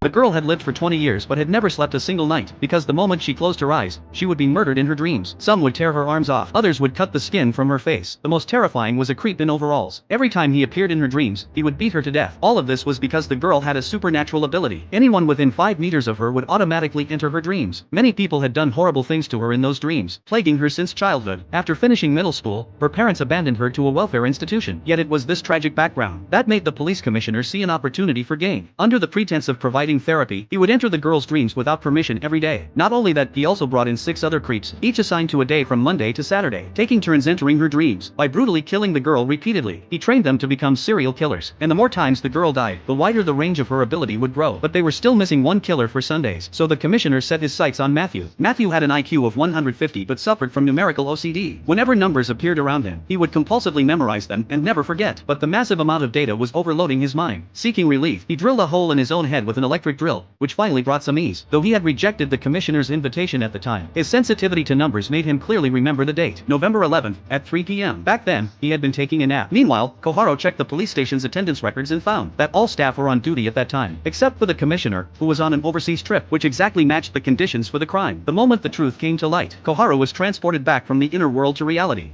The girl had lived for 20 years but had never slept a single night, because the moment she closed her eyes, she would be murdered in her dreams. Some would tear her arms off, others would cut the skin from her face. The most terrifying was a creep in overalls. Every time he appeared in her dreams, he would beat her to death. All of this was because the girl had a supernatural ability. Anyone within 5 meters of her would automatically enter her dreams. Many people had done horrible things to her in those dreams, plaguing her since childhood. After finishing middle school, her parents abandoned her to a welfare institution. Yet it was this tragic background that made the police commissioner see an opportunity for gain. Under the pretense of providing therapy, he would enter the girl's dreams without permission every day. Not only that, he also brought in 6 other creeps, each assigned to a day from Monday to Saturday, taking turns entering her dreams. By brutally killing the girl repeatedly, he trained them to become serial killers. And the more times the girl died, the wider the range of her ability would grow. But they were still missing one killer for Sundays, so the commissioner set his sights on Matthew. Matthew had an IQ of 150 but suffered from numerical OCD. Whenever numbers appeared around him, he would compulsively memorize them and never forget. But the massive amount of data was overloading his mind. Seeking relief, he drilled a hole in his own head with an electric drill, which finally brought some ease. Though he had rejected the commissioner's invitation at the time, his sensitivity to numbers made him clearly remember the date, November 11th, at 3 p.m. Back then, he had been taking a nap. Meanwhile, Koharu checked the police station's attendance records and found that all staff were on duty at that time, except for the commissioner, who was on an overseas trip, which exactly matched the conditions for the crime. The moment the truth came to light, Koharu was transported back from the inner world to reality.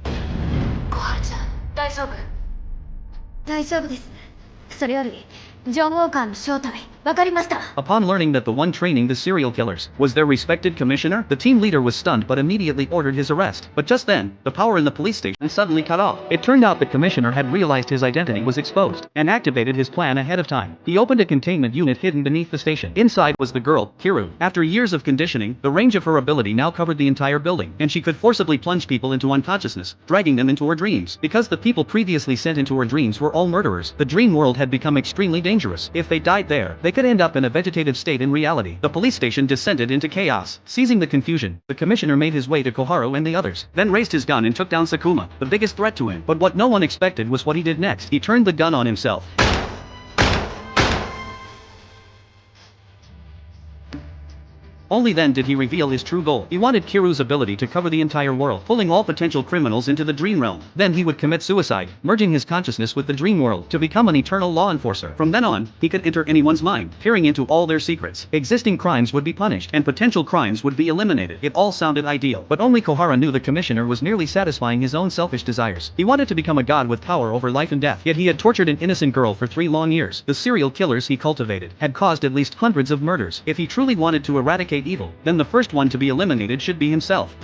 小春ちゃん、大丈夫？大丈夫です。それより、ジョン・ウォーカーの正体、わかりました。Upon learning that the one training the serial killers was their respected commissioner, the team leader was stunned but immediately ordered his arrest. But just then, the power in the police station suddenly cut off. It turned out the commissioner had realized his identity was exposed and activated his plan ahead of time. He opened a containment unit hidden beneath the station. Inside was the girl, Kiru. After years of conditioning, the range of her ability now covered the entire building, and she could forcibly plunge people into unconsciousness, dragging them into her dreams. Because the people previously sent into her dreams were all murderers, the dream world had become extremely dangerous. If they died there, they could end up in a vegetative state in reality. The police station descended into chaos. Seizing the confusion, the commissioner made his way to Koharu and the others, then raised his gun and took down Sakuma, the biggest threat to him. But what no one expected was what he did next. He turned the gun on himself. Only then did he reveal his true goal. He wanted Kiru's ability to cover the entire world, pulling all potential criminals into the dream realm. Then he would commit suicide, merging his consciousness with the dream world to become an eternal law enforcer. From then on, he could enter anyone's mind, peering into all their secrets. Existing crimes would be punished, and potential crimes would be eliminated. It all sounded ideal, but only Koharu knew the commissioner was merely satisfying his own selfish desires. He wanted to become a god with power over life and death, yet he had tortured an innocent girl for 3 long years. The serial killers he cultivated had caused at least hundreds of murders. If he truly wanted to eradicate evil, then the first one to be eliminated should be himself.